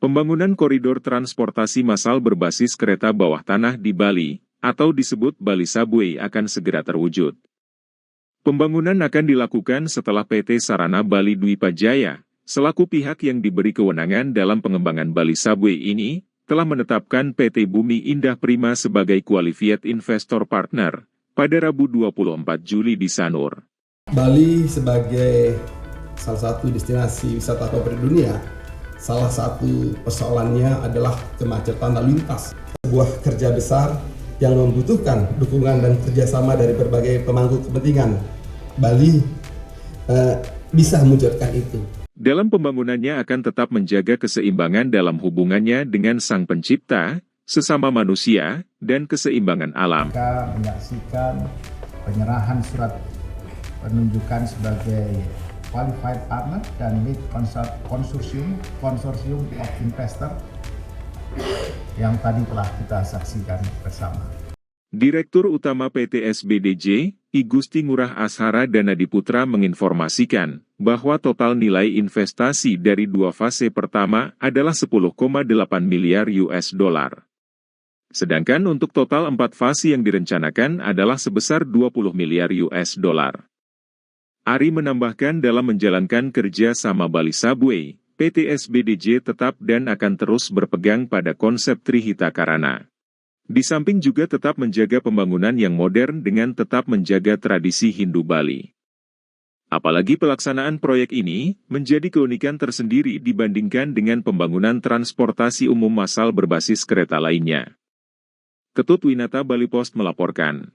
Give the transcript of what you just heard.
Pembangunan koridor transportasi massal berbasis kereta bawah tanah di Bali, atau disebut Bali Subway akan segera terwujud. Pembangunan akan dilakukan setelah PT Sarana Bali Dwipa Jaya, selaku pihak yang diberi kewenangan dalam pengembangan Bali Subway ini, telah menetapkan PT Bumi Indah Prima sebagai Qualified Investor Partner, pada Rabu 24 Juli di Sanur. Bali sebagai salah satu destinasi wisata favorit dunia, salah satu persoalannya adalah kemacetan lalu lintas. Sebuah kerja besar yang membutuhkan dukungan dan kerjasama dari berbagai pemangku kepentingan. Bali bisa mewujudkan itu. Dalam pembangunannya akan tetap menjaga keseimbangan dalam hubungannya dengan Sang Pencipta, sesama manusia, dan keseimbangan alam. Kita menyaksikan penyerahan surat penunjukan sebagai qualified partner dan lead konsorsium of investor yang tadi telah kita saksikan bersama. Direktur Utama PT SBDJ, I Gusti Ngurah Ashara Danadiputra menginformasikan bahwa total nilai investasi dari dua fase pertama adalah 10,8 miliar US dollar. Sedangkan untuk total 4 fase yang direncanakan adalah sebesar 20 miliar US dollar. Ari menambahkan dalam menjalankan kerja sama Bali Subway, PT SBDJ tetap dan akan terus berpegang pada konsep Trihita Karana. Di samping juga tetap menjaga pembangunan yang modern dengan tetap menjaga tradisi Hindu Bali. Apalagi pelaksanaan proyek ini menjadi keunikan tersendiri dibandingkan dengan pembangunan transportasi umum massal berbasis kereta lainnya. Ketut Winata Bali Post melaporkan.